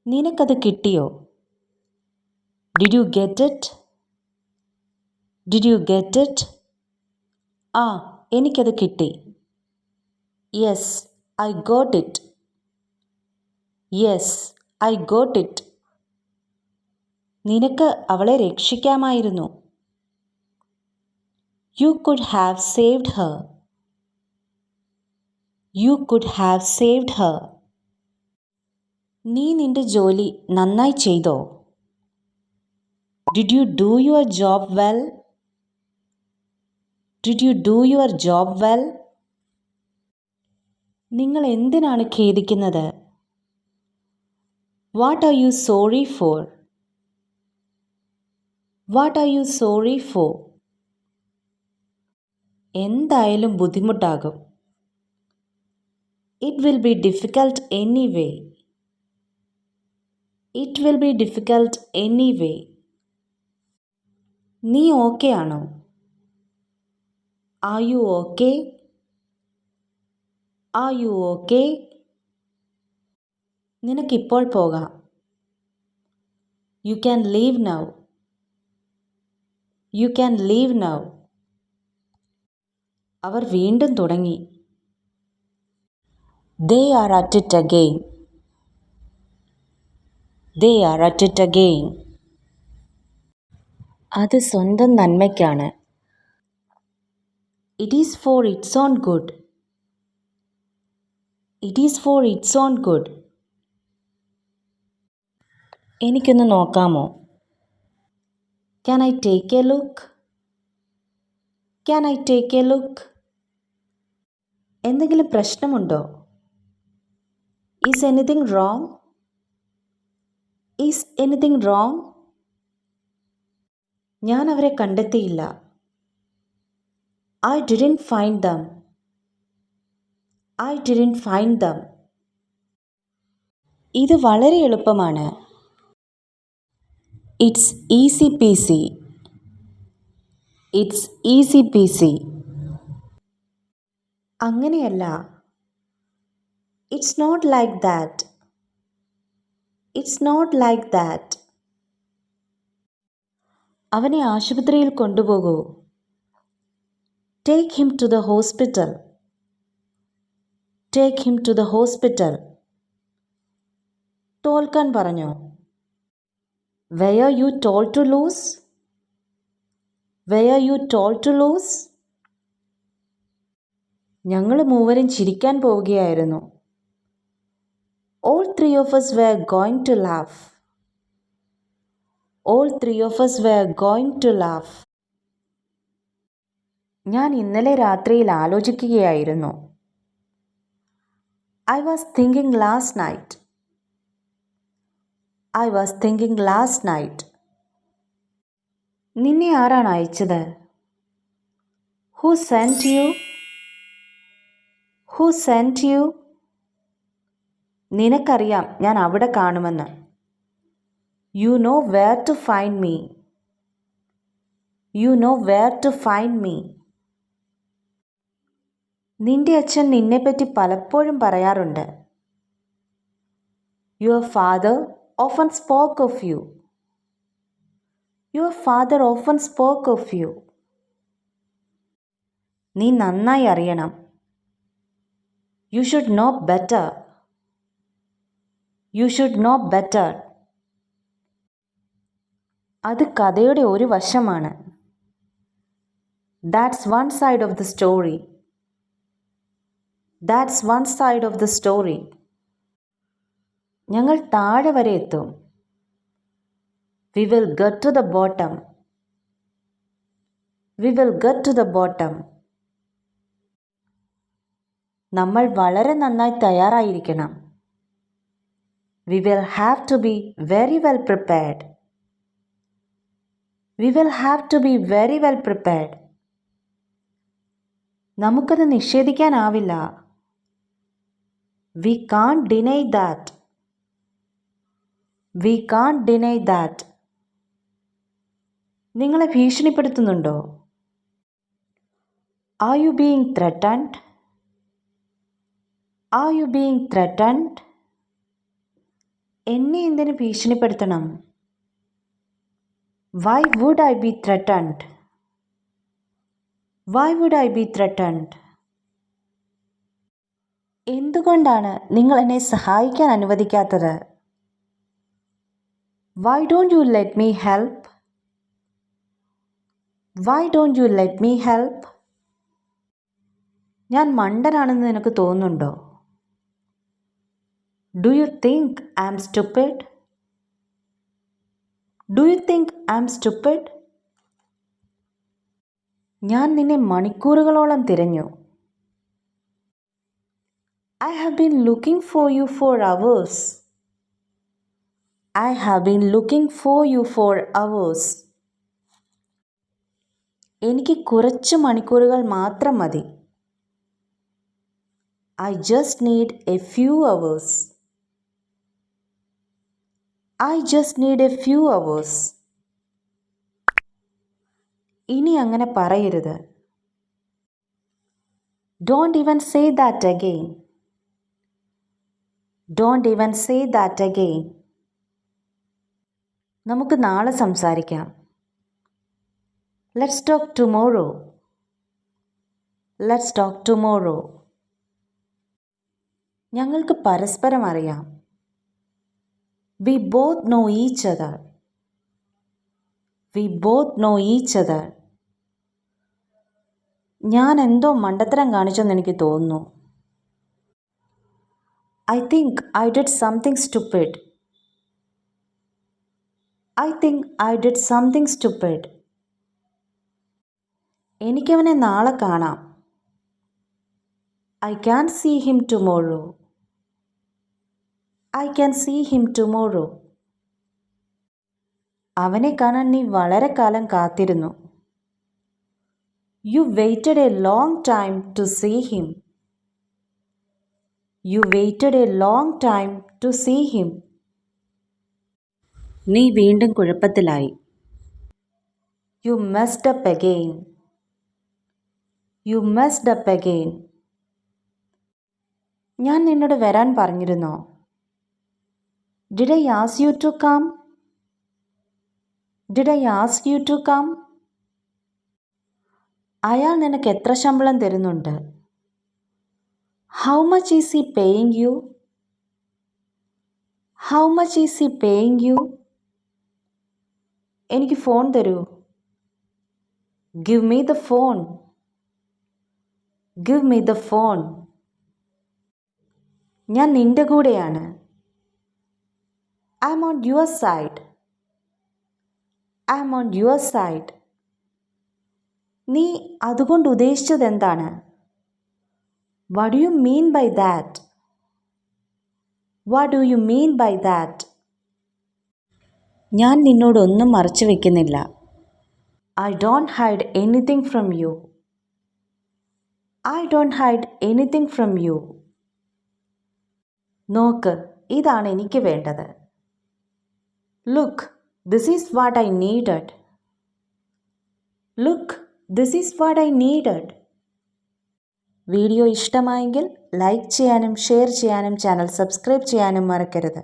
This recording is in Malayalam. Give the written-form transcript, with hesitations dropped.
നിനക്കത് കിട്ടിയോ? Did you get it? Did you get it? ആ, എനിക്കത് കിട്ടി. Yes, I got it. Yes, I got it. നിനക്ക് അവളെ രക്ഷിക്കാമായിരുന്നു. You could have saved her. You could have saved her. നീ നിന്റെ ജോലി നന്നായി ചെയ്തോ? Did you do your job well? Did you do your job well? നിങ്ങൾ എന്തിനാണ് ഖേദിക്കുന്നത്? What are you sorry for? What are you sorry for? എന്തായാലും ബുദ്ധിമുട്ടാകും. It will be difficult anyway. It will be difficult anyway. നീ ഓക്കെ ആണോ? Are you okay? Are you okay? നിനക്കിപ്പോൾ പോകാം. You can leave now. You can leave now. അവർ വീണ്ടും തുടങ്ങി. They are at it again. They are at it again. അത് സ്വന്തം നന്മയ്ക്കാണ്. It is for its own good. It is for its own good. എനിക്കൊന്ന് നോക്കാമോ? Can I take a look? Can I take a look? എന്തെങ്കിലും പ്രശ്നമുണ്ടോ? Is anything wrong? Is anything wrong? ഞാൻ അവരെ കണ്ടെത്തിയില്ല. I didn't find them. I didn't find them. ഇത് വളരെ എളുപ്പമാണ്. It's easy peasy. It's easy peasy. അങ്ങനെയല്ല. It's not like that. It's not like that. അവനെ ആശുപത്രിയിൽ കൊണ്ടുപോകൂ. Take him to the hospital. Take him to the hospital. തോൽക്കാൻ പറഞ്ഞോ? Were you told to lose? Were you told to lose? ഞങ്ങൾ മൂവരും ചിരിക്കാൻ പോവുകയായിരുന്നു. All three of us were going to laugh. All three of us were going to laugh. ഞാൻ ഇന്നലെ രാത്രിയിൽ ആലോചിക്കുകയായിരുന്നു. I was thinking last night. I was thinking last night. നിന്നെ ആരാണ് അയച്ചത്? Who sent you? Who sent you? നിനക്കറിയാം ഞാൻ അവിടെ കാണുമെന്ന്. You know where to find me. You know where to find me. നിന്റെ അച്ഛൻ നിന്നെപ്പറ്റി പലപ്പോഴും പറയാറുണ്ട്. Your father often spoke of you. Your father often spoke of you. നീ നന്നായി അറിയണം. You should know better. You should know better. അത് കഥയുടെ ഒരു വശമാണ്. That's one side of the story. That's one side of the story. ഞങ്ങൾ താഴെ വരെ എത്തും. We will get to the bottom. We will get to the bottom. നമ്മൾ വളരെ നന്നായി തയ്യാറായിരിക്കണം. We will have to be very well prepared. We will have to be very well prepared. നമുക്കത് നിഷേധിക്കാനാവില്ല. We can't deny that. We can't deny that. നിങ്ങളെ ഭീഷണിപ്പെടുത്തുന്നുണ്ടോ? Are you being threatened? Are you being threatened? എന്നെ എന്തിനു ഭീഷണിപ്പെടുത്തണം? Why would I be threatened? Why would I be threatened? എന്തുകൊണ്ടാണ് നിങ്ങൾ എന്നെ സഹായിക്കാൻ അനുവദിക്കാത്തത്? Why don't you let me help? Why don't you let me help? ഞാൻ മണ്ടനാണെന്ന് നിനക്ക് തോന്നുന്നുണ്ടോ? Do you think I am stupid? Do you think I am stupid? ഞാൻ നിന്നെ മണിക്കൂറുകളോളം തിരഞ്ഞു. I have been looking for you for hours. I have been looking for you for hours. എനിക്ക് കുറച്ച് മണിക്കൂറുകൾ മാത്രം മതി. I just need a few hours. I just need a few hours. ഇനി അങ്ങനെ പറയരുത്. Don't even say that again. Don't even say that again. നമുക്ക് നാളെ സംസാരിക്കാം. Let's talk tomorrow. Let's talk tomorrow. ഞങ്ങൾക്ക് പരസ്പരം അറിയാം. We both know each other. We both know each other. ഞാൻ എന്തോ മണ്ടത്തരം കാണിച്ചെന്ന് എനിക്ക് തോന്നുന്നു. I think I did something stupid. I think I did something stupid. എനിക്കവനെ നാളെ കാണാം. I can see him tomorrow. I can see him tomorrow. അവനെ കാണാൻ നീ വളരെ കാലം കാത്തിരുന്നു. You waited a long time to see him. You waited a long time to see him. നീ വീണ്ടും കുഴപ്പത്തിലായി. You messed up again. You messed up again. ഞാൻ നിന്നോട് വരാൻ പറഞ്ഞിരുന്നോ? Did I ask you to come? Did I ask you to come? അയാൾ നിനക്ക് എത്ര ശമ്പളം തരുന്നുണ്ട്? How much is he paying you? How much is he paying you? എനിക്ക് ഫോൺ തരൂ. Give me the phone. Give me the phone. ഞാൻ നിന്റെ കൂടെയാണ്. I'm on your side. I'm on your side. നീ അതുകൊണ്ട് ഉദ്ദേശിച്ചത് എന്താണ്? What do you mean by that? What do you mean by that? ഞാൻ നിന്നോടൊന്നും മറച്ചു വെക്കുന്നില്ല. I don't hide anything from you. I don't hide anything from you. നോക്ക്, ഇതാണ് എനിക്ക് വേണ്ടത്. Look, this is what I needed. Look, this is what I needed. Video ഇഷ്ടമായെങ്കിൽ ലൈക്ക് ചെയ്യാനും ഷെയർ ചെയ്യാനും ചാനൽ സബ്സ്ക്രൈബ് ചെയ്യാനും മറക്കരുത്.